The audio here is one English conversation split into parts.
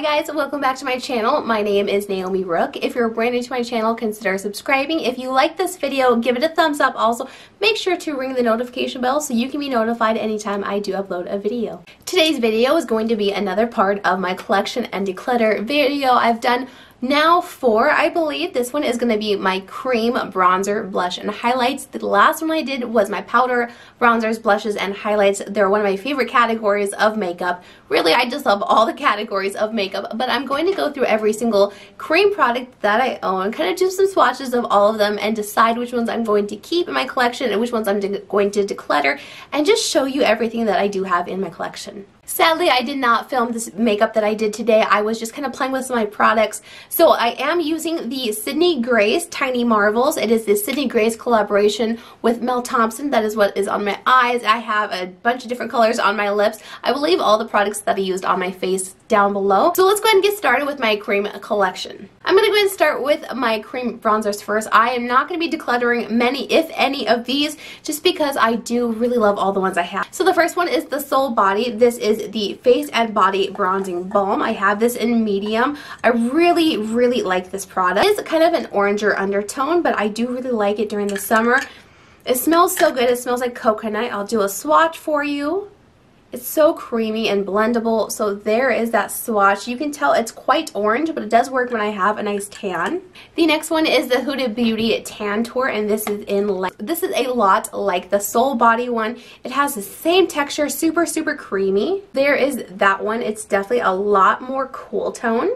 guys, welcome back to my channel. My name is Naomi Rook. If you're brand new to my channel, consider subscribing. If you like this video, give it a thumbs up. Also, make sure to ring the notification bell so you can be notified anytime I do upload a video. Today's video is going to be another part of my collection and declutter video. I've done now 4, I believe. This one is going to be my cream bronzer, blush, and highlights. The last one I did was my powder, bronzers, blushes, and highlights. They're one of my favorite categories of makeup. Really, I just love all the categories of makeup, but I'm going to go through every single cream product that I own, kind of do some swatches of all of them, and decide which ones I'm going to keep in my collection and which ones I'm going to declutter, and just show you everything that I do have in my collection. Sadly, I did not film this makeup that I did today. I was just kind of playing with some of my products. So I am using the Sydney Grace Tiny Marvels. It is the Sydney Grace collaboration with Mel Thompson. That is what is on my eyes. I have a bunch of different colors on my lips. I will leave all the products that I used on my face down below. So let's go ahead and get started with my cream collection. I'm going to go ahead and start with my cream bronzers first. I am not going to be decluttering many, if any, of these just because I do really love all the ones I have. So the first one is the Soul Body. This is the Face and Body Bronzing Balm. I have this in medium. I really like this product. It is kind of an oranger undertone, but I do really like it during the summer. It smells so good. It smells like coconut. I'll do a swatch for you. It's so creamy and blendable. So there is that swatch. You can tell it's quite orange, but it does work when I have a nice tan. The next one is the Huda Beauty Tantour, and this is in light. This is a lot like the Soul Body one. It has the same texture, super creamy. There is that one. It's definitely a lot more cool tone,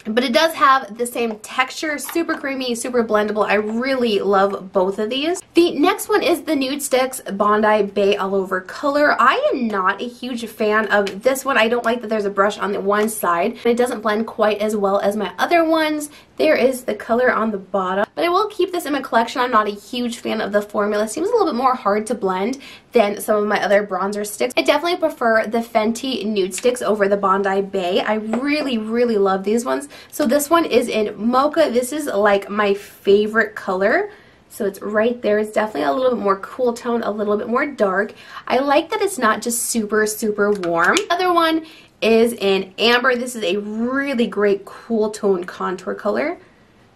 but it does have the same texture, super creamy, super blendable. I really love both of these. The next one is the Nude Stix Bondi Bay All Over color. I am not a huge fan of this one. I don't like that there's a brush on the one side. It doesn't blend quite as well as my other ones. There is the color on the bottom, but I will keep this in my collection. I'm not a huge fan of the formula. It seems a little bit more hard to blend than some of my other bronzer sticks. I definitely prefer the Fenty Nude Stix over the Bondi Bay. I really love these ones. So this one is in mocha. This is like my favorite color. So it's right there. It's definitely a little bit more cool tone, a little bit more dark. I like that it's not just super warm. The other one is in amber. This is a really great cool tone contour color.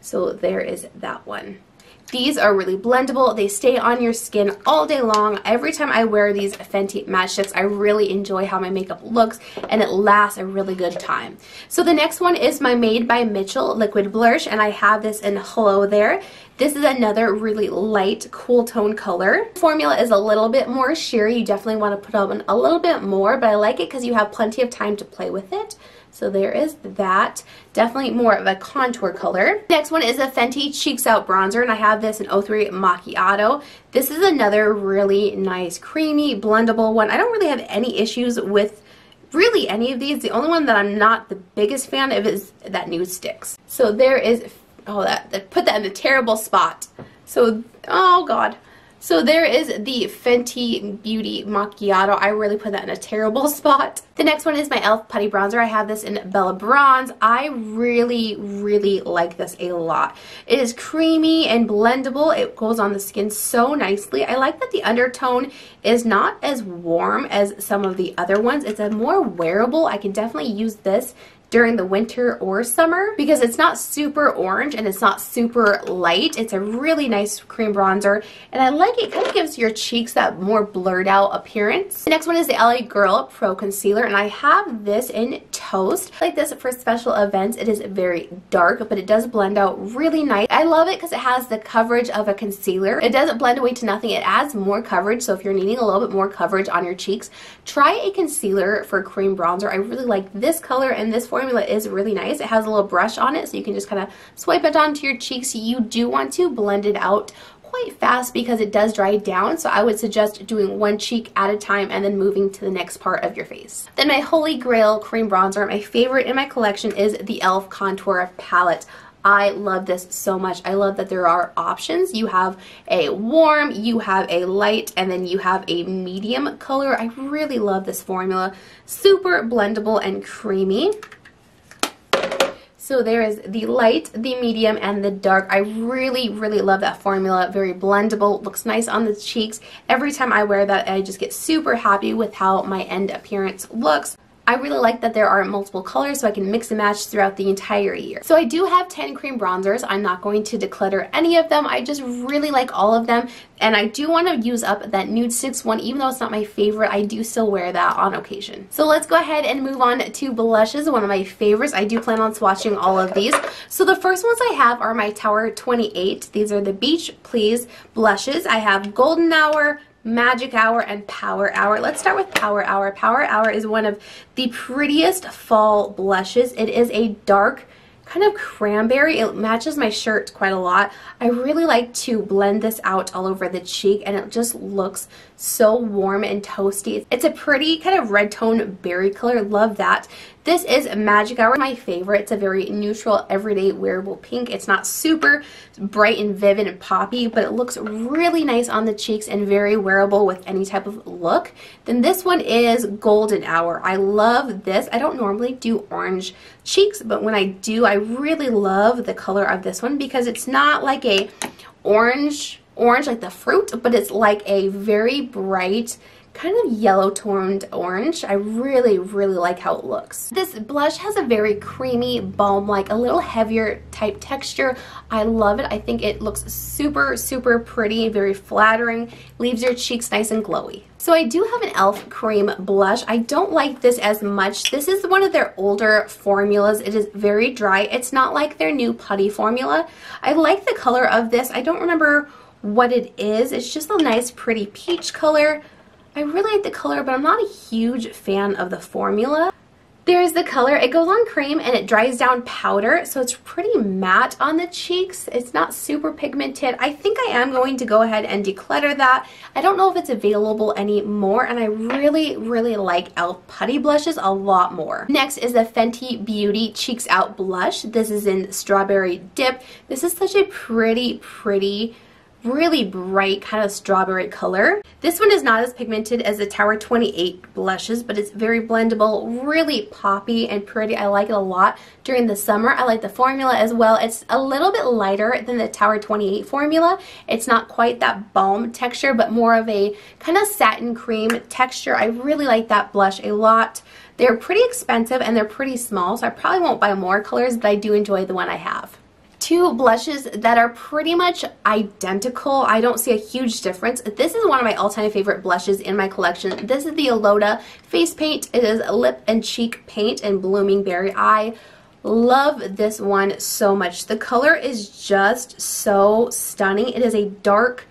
So there is that one. These are really blendable. They stay on your skin all day long. Every time I wear these Fenty matte sticks, I really enjoy how my makeup looks, and it lasts a really good time. So the next one is my Made by Mitchelle Liquid Blursh, and I have this in Hello There. This is another really light, cool tone color. The formula is a little bit more sheery. You definitely want to put on a little bit more, but I like it because you have plenty of time to play with it. So there is that. Definitely more of a contour color. Next one is a Fenty Cheeks Out Bronzer, and I have this in 03 Macchiato. This is another really nice, creamy, blendable one. I don't really have any issues with really any of these. The only one that I'm not the biggest fan of is that Nude Stix. So there is, oh, that put that in a terrible spot. So, oh God. So there is the Fenty Beauty Macchiato. I really put that in a terrible spot. The next one is my E.L.F. Putty Bronzer. I have this in Bella Bronze. I really like this a lot. It is creamy and blendable. It goes on the skin so nicely. I like that the undertone is not as warm as some of the other ones. It's a more wearable. I can definitely use this during the winter or summer because it's not super orange and it's not super light. It's a really nice cream bronzer, and I like it. It kind of gives your cheeks that more blurred out appearance. The next one is the LA Girl Pro Concealer, and I have this in Toast. I like this for special events. It is very dark, but it does blend out really nice. I love it because it has the coverage of a concealer. It doesn't blend away to nothing. It adds more coverage, so if you're needing a little bit more coverage on your cheeks, try a concealer for cream bronzer. I really like this color, and this formula is really nice. It has a little brush on it, so you can just kind of swipe it onto your cheeks. You do want to blend it out quite fast because it does dry down, so I would suggest doing one cheek at a time and then moving to the next part of your face. Then my Holy Grail cream bronzer, my favorite in my collection, is the E.L.F. Contour Palette. I love this so much. I love that there are options. You have a warm, you have a light, and then you have a medium color. I really love this formula. Super blendable and creamy. So there is the light, the medium, and the dark. I really love that formula. Very blendable, looks nice on the cheeks. Every time I wear that, I just get super happy with how my end appearance looks. I really like that there are multiple colors so I can mix and match throughout the entire year. So I do have 10 cream bronzers. I'm not going to declutter any of them. I just really like all of them, and I do want to use up that Nude Stix one. Even though it's not my favorite, I do still wear that on occasion. So let's go ahead and move on to blushes, one of my favorites. I do plan on swatching all of these. So the first ones I have are my Tower 28. These are the Beach Please blushes. I have Golden Hour, Magic Hour, and Power Hour. Let's start with Power Hour. Power Hour is one of the prettiest fall blushes. It is a dark kind of cranberry. It matches my shirt quite a lot. I really like to blend this out all over the cheek, and it just looks so warm and toasty. It's a pretty kind of red tone berry color. Love that. This is Magic Hour, my favorite. It's a very neutral, everyday wearable pink. It's not super bright and vivid and poppy, but it looks really nice on the cheeks and very wearable with any type of look. Then this one is Golden Hour. I love this. I don't normally do orange cheeks, but when I do, I really love the color of this one because it's not like a orange like the fruit, but it's like a very bright kind of yellow toned orange. I really like how it looks. This blush has a very creamy balm, like a little heavier type texture. I love it. I think it looks super pretty, very flattering, leaves your cheeks nice and glowy. So I do have an E.L.F. cream blush. I don't like this as much. This is one of their older formulas. It is very dry. It's not like their new Putty formula. I like the color of this. I don't remember what it is. It's just a nice pretty peach color. I really like the color, but I'm not a huge fan of the formula. There's the color. It goes on cream and it dries down powder, so it's pretty matte on the cheeks. It's not super pigmented. I think I am going to go ahead and declutter that. I don't know if it's available anymore, and I really like E.L.F. Putty blushes a lot more. Next is the Fenty Beauty Cheeks Out blush. This is in Strawberry Dip. This is such a pretty really bright kind of strawberry color. This one is not as pigmented as the Tower 28 blushes, but it's very blendable, really poppy and pretty. I like it a lot during the summer. I like the formula as well. It's a little bit lighter than the Tower 28 formula. It's not quite that balm texture, but more of a kind of satin cream texture. I really like that blush a lot. They're pretty expensive and they're pretty small, so I probably won't buy more colors, but I do enjoy the one I have. Two blushes that are pretty much identical. I don't see a huge difference. This is one of my all-time favorite blushes in my collection. This is the Alotte face paint. It is a lip and cheek paint in Blooming Berry. I love this one so much. The color is just so stunning. It is a dark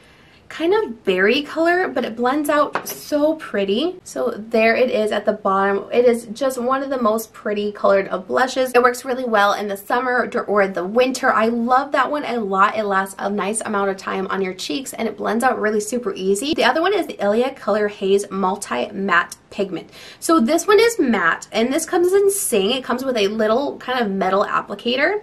kind of berry color, but it blends out so pretty. So there it is at the bottom. It is just one of the most pretty colored of blushes. It works really well in the summer or the winter. I love that one a lot. It lasts a nice amount of time on your cheeks and it blends out really super easy. The other one is the E.L.F. Color Haze Multi Matte Pigment. So this one is matte and this comes in Sing. It comes with a little kind of metal applicator.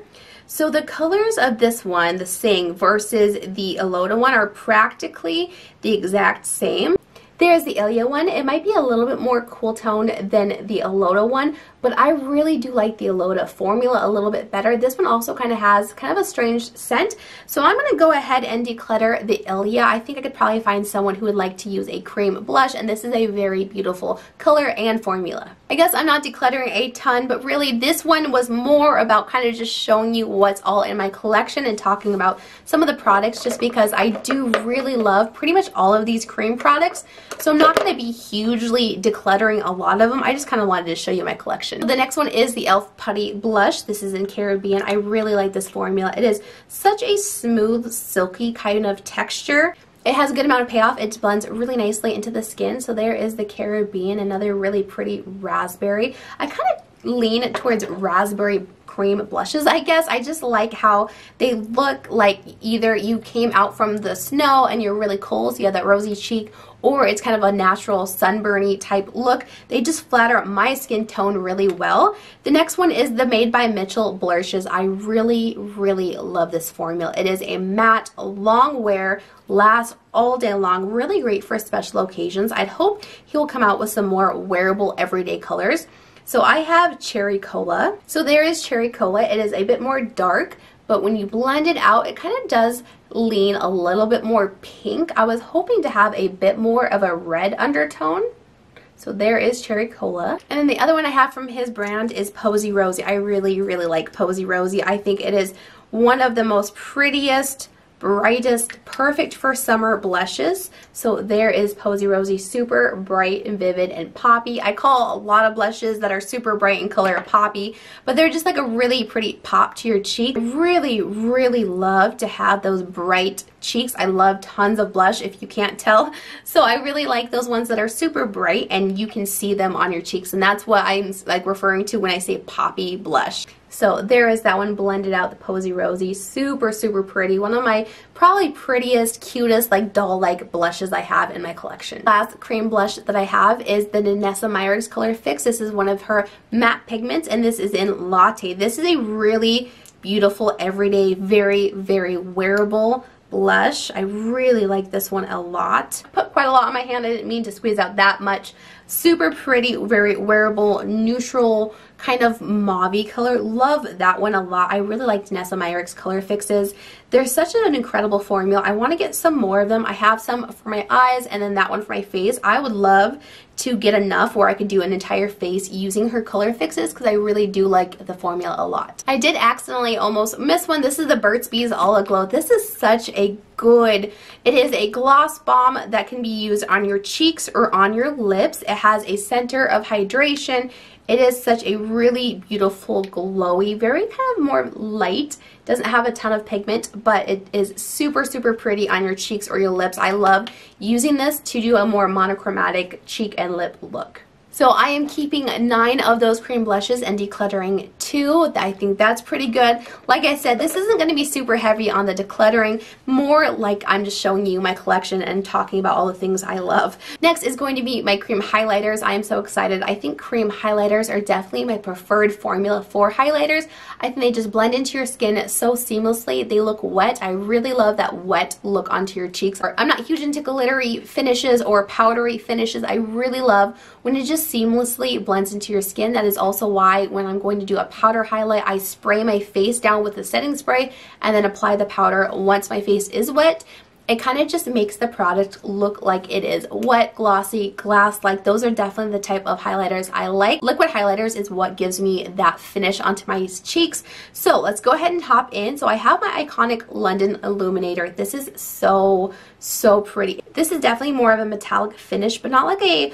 So the colors of this one, the Sing versus the Alotte one, are practically the exact same. There's the E.L.F. one. It might be a little bit more cool toned than the Alotte one, but I really do like the Alotte formula a little bit better. This one also kind of has a strange scent. So I'm going to go ahead and declutter the E.L.F. I think I could probably find someone who would like to use a cream blush, and this is a very beautiful color and formula. I guess I'm not decluttering a ton, but really this one was more about kind of just showing you what's all in my collection and talking about some of the products, just because I do really love pretty much all of these cream products. So I'm not going to be hugely decluttering a lot of them. I just kind of wanted to show you my collection. The next one is the E.L.F. Putty Blush. This is in Caribbean. I really like this formula. It is such a smooth, silky kind of texture. It has a good amount of payoff. It blends really nicely into the skin. So there is the Caribbean, another really pretty raspberry. I kind of lean towards raspberry cream blushes, I guess. I just like how they look like either you came out from the snow and you're really cold, so you have that rosy cheek, or it's kind of a natural sunburny type look. They just flatter my skin tone really well. The next one is the Made by Mitchelle Blushes. I really love this formula. It is a matte, long wear, lasts all day long, really great for special occasions. I'd hope he'll come out with some more wearable everyday colors. So I have Cherry Cola. So there is Cherry Cola. It is a bit more dark, but when you blend it out, it kind of does lean a little bit more pink. I was hoping to have a bit more of a red undertone So there is Cherry Cola. And then the other one I have from his brand is Posy Rosy. I really, really like Posy Rosy. I think it is one of the most prettiest, brightest, perfect for summer blushes. So there is Posy Rosy, super bright and vivid and poppy. I call a lot of blushes that are super bright in color poppy, but they're just like a really pretty pop to your cheek. I really, really love to have those bright cheeks. I love tons of blush, if you can't tell. So I really like those ones that are super bright and you can see them on your cheeks, and that's what I'm like referring to when I say poppy blush. So there is that one, blended out, the Posy Rosy. Super, super pretty. One of my probably prettiest, cutest, like doll-like blushes I have in my collection. Last cream blush that I have is the Nessa Myrick's Color Fix. This is one of her matte pigments, and this is in Latte. This is a really beautiful, everyday, very, very wearable blush. I really like this one a lot. Put quite a lot on my hand. I didn't mean to squeeze out that much. Super pretty, very wearable, neutral, kind of mauve-y color. Love that one a lot. I really liked Nessa Myrick's Color Fixes. They're such an incredible formula. I want to get some more of them. I have some for my eyes and then that one for my face. I would love to get enough where I could do an entire face using her Color Fixes because I really do like the formula a lot. I did accidentally almost miss one. This is the Burt's Bees All Aglow. This is such a good, it is a gloss balm that can be used on your cheeks or on your lips. It has a center of hydration. It is such a really beautiful, glowy, very kind of more light. Doesn't have a ton of pigment, but it is super, super pretty on your cheeks or your lips. I love using this to do a more monochromatic cheek and lip look. So I am keeping 9 of those cream blushes and decluttering 2. I think that's pretty good. Like I said, this isn't going to be super heavy on the decluttering, more like I'm just showing you my collection and talking about all the things I love. Next is going to be my cream highlighters. I am so excited. I think cream highlighters are definitely my preferred formula for highlighters. I think they just blend into your skin so seamlessly. They look wet. I really love that wet look onto your cheeks. I'm not huge into glittery finishes or powdery finishes. I really love when it just seamlessly blends into your skin. That is also why when I'm going to do a powder highlight, I spray my face down with the setting spray and then apply the powder once my face is wet. It kind of just makes the product look like it is wet, glossy, glass-like. Those are definitely the type of highlighters I like. Liquid highlighters is what gives me that finish onto my cheeks. So let's go ahead and hop in. So I have my iconic London Illuminator. This is so, so pretty. This is definitely more of a metallic finish, but not like a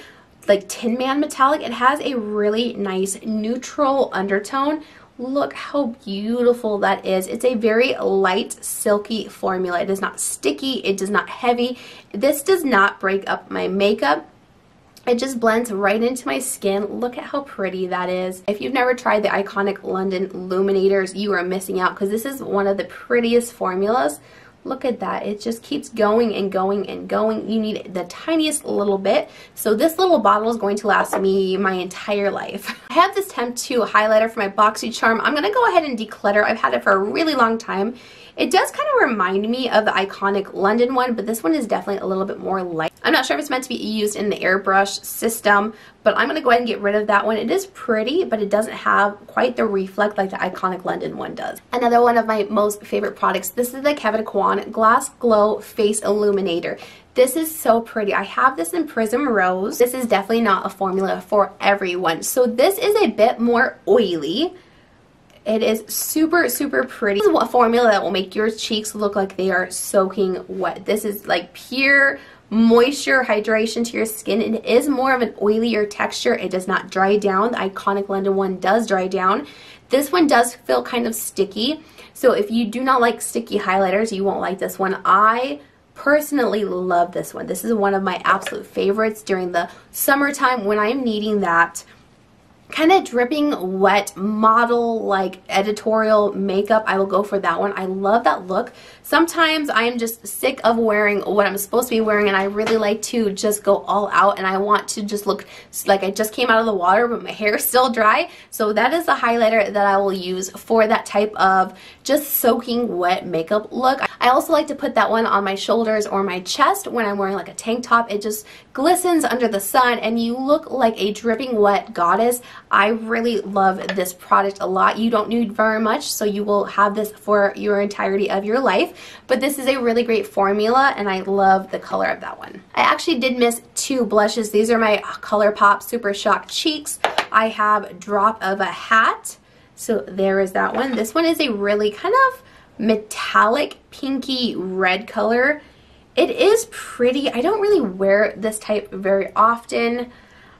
Tin Man metallic. It has a really nice neutral undertone. Look how beautiful that is. It's a very light, silky formula. It is not sticky. It is not heavy. This does not break up my makeup. It just blends right into my skin. Look at how pretty that is. If you've never tried the iconic London Illuminators, you are missing out because this is one of the prettiest formulas. Look at that. It just keeps going and going and going. You need the tiniest little bit. So this little bottle is going to last me my entire life. I have this Temp 2 highlighter for my BoxyCharm. I'm going to go ahead and declutter. I've had it for a really long time. It does kind of remind me of the iconic London one, but this one is definitely a little bit more light. I'm not sure if it's meant to be used in the airbrush system, but I'm going to go ahead and get rid of that one. It is pretty, but it doesn't have quite the reflect like the iconic London one does. Another one of my most favorite products, this is the Kevyn Aucoin Glass Glow Face Illuminator. This is so pretty. I have this in Prism Rose. This is definitely not a formula for everyone. So this is a bit more oily. It is super, super pretty. This is a formula that will make your cheeks look like they are soaking wet. This is like pure moisture, hydration to your skin. It is more of an oilier texture. It does not dry down. The iconic London one does dry down. This one does feel kind of sticky. So if you do not like sticky highlighters, you won't like this one. I personally love this one. This is one of my absolute favorites during the summertime when I'm needing that kind of dripping wet model like editorial makeup. I will go for that one. I love that look. Sometimes I am just sick of wearing what I'm supposed to be wearing and I really like to just go all out and I want to just look like I just came out of the water but my hair is still dry. So that is the highlighter that I will use for that type of just soaking wet makeup look. I also like to put that one on my shoulders or my chest when I'm wearing like a tank top. It just glistens under the sun and you look like a dripping wet goddess. I really love this product a lot. You don't need very much, so you will have this for your entirety of your life. But this is a really great formula, and I love the color of that one. I actually did miss 2 blushes. These are my ColourPop Super Shock Cheeks. I have Drop of a Hat. So there is that one. This one is a really kind of metallic pinky red color. It is pretty. I don't really wear this type very often.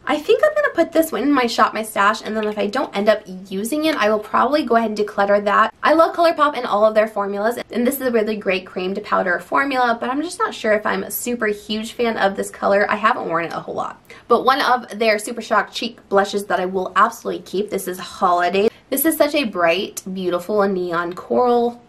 I think I'm going to put this one in my Shop My Stash, and then if I don't end up using it, I will probably go ahead and declutter that. I love ColourPop and all of their formulas, and this is a really great cream to powder formula, but I'm just not sure if I'm a super huge fan of this color. I haven't worn it a whole lot. But one of their Super Shock Cheek blushes that I will absolutely keep, this is Holiday. This is such a bright, beautiful neon coral.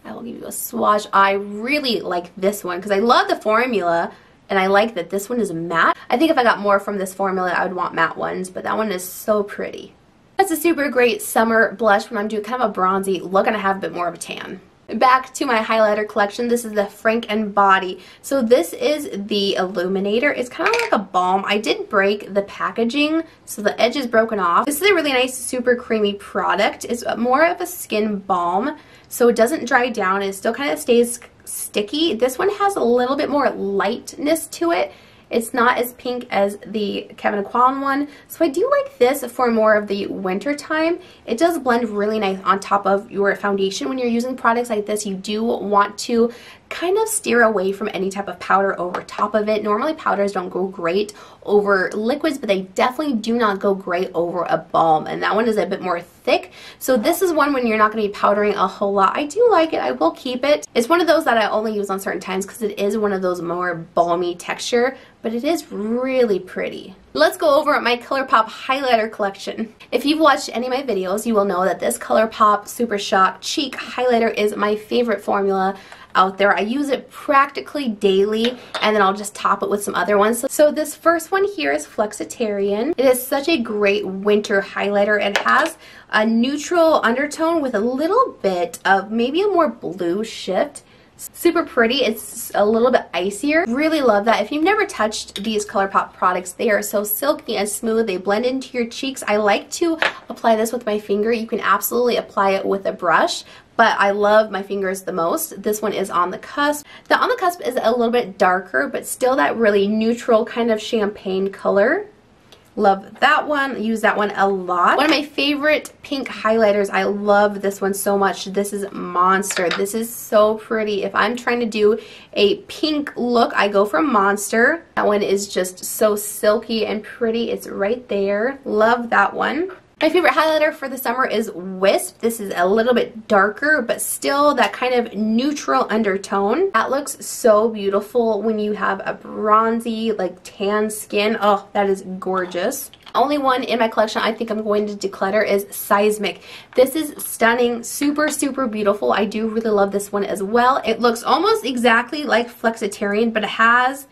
I will give you a swatch. I really like this one because I love the formula. And I like that this one is matte. I think if I got more from this formula, I would want matte ones, but that one is so pretty. That's a super great summer blush when I'm doing kind of a bronzy look and I have a bit more of a tan. Back to my highlighter collection. This is the Frank and Body. So this is the Illuminator. It's kind of like a balm. I did break the packaging, so the edge is broken off. This is a really nice, super creamy product. It's more of a skin balm, so it doesn't dry down. It still kind of stays sticky. This one has a little bit more lightness to it. It's not as pink as the Kevyn Aucoin one. So I do like this for more of the winter time. It does blend really nice on top of your foundation. When you're using products like this, you do want to kind of steer away from any type of powder over top of it. Normally powders don't go great over liquids, but they definitely do not go great over a balm, and that one is a bit more thick. So this is one when you're not going to be powdering a whole lot. I do like it. I will keep it. It's one of those that I only use on certain times because it is one of those more balmy texture, but it is really pretty. Let's go over my ColourPop highlighter collection. If you've watched any of my videos, you will know that this ColourPop Super Shock Cheek highlighter is my favorite formula out there. I use it practically daily, and then I'll just top it with some other ones. So this first one here is Flexitarian. It is such a great winter highlighter. It has a neutral undertone with a little bit of maybe a more blue shift. Super pretty. It's a little bit icier. Really love that. If you've never touched these ColourPop products, they are so silky and smooth. They blend into your cheeks. I like to apply this with my finger. You can absolutely apply it with a brush, but I love my fingers the most. This one is On the Cusp. The On the Cusp is a little bit darker, but still that really neutral kind of champagne color. Love that one. Use that one a lot. One of my favorite pink highlighters. I love this one so much. This is Monster. This is so pretty. If I'm trying to do a pink look, I go for Monster. That one is just so silky and pretty. It's right there. Love that one. My favorite highlighter for the summer is Wisp. This is a little bit darker, but still that kind of neutral undertone. That looks so beautiful when you have a bronzy, like tan skin. Oh, that is gorgeous. Only one in my collection I think I'm going to declutter is Seismic. This is stunning, super, super beautiful. I do really love this one as well. It looks almost exactly like Flexitarian, but it has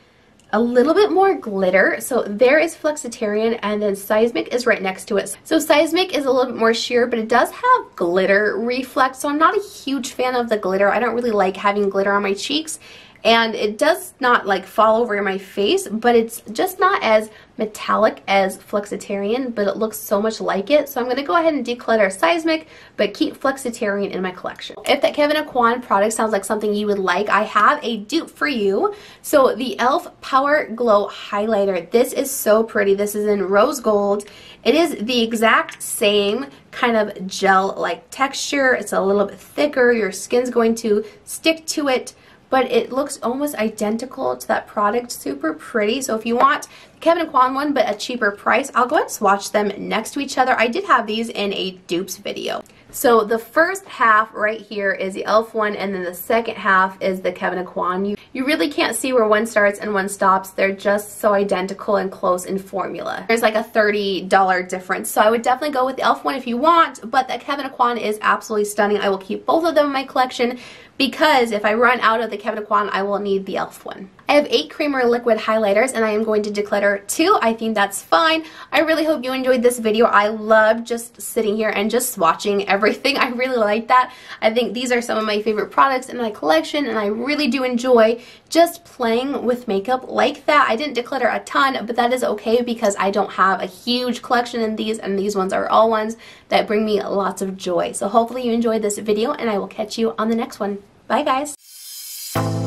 a little bit more glitter. So there is Flexitarian, and then Seismic is right next to it. So Seismic is a little bit more sheer, but it does have glitter reflex, so I'm not a huge fan of the glitter. I don't really like having glitter on my cheeks, and it does not like fall over my face, but it's just not as metallic as Flexitarian, but it looks so much like it. So I'm going to go ahead and declutter Seismic, but keep Flexitarian in my collection. If that Kevyn Aucoin product sounds like something you would like, I have a dupe for you. So the E.L.F. Power Glow Highlighter. This is so pretty. This is in rose gold. It is the exact same kind of gel-like texture. It's a little bit thicker. Your skin's going to stick to it, but it looks almost identical to that product. Super pretty. So if you want the Kevyn Aucoin one but a cheaper price, I'll go ahead and swatch them next to each other. I did have these in a dupes video. So the first half right here is the E.L.F. one, and then the second half is the Kevyn Aucoin. You really can't see where one starts and one stops. They're just so identical and close in formula. There's like a $30 difference. So I would definitely go with the E.L.F. one if you want, but the Kevyn Aucoin is absolutely stunning. I will keep both of them in my collection because if I run out of the Kevyn Aucoin, I will need the E.L.F. one. I have 8 creamer liquid highlighters and I am going to declutter 2. I think that's fine. I really hope you enjoyed this video. I love just sitting here and just swatching everything. I really like that. I think these are some of my favorite products in my collection and I really do enjoy just playing with makeup like that. I didn't declutter a ton, but that is okay because I don't have a huge collection in these, and these ones are all ones that bring me lots of joy. So hopefully you enjoyed this video and I will catch you on the next one. Bye guys!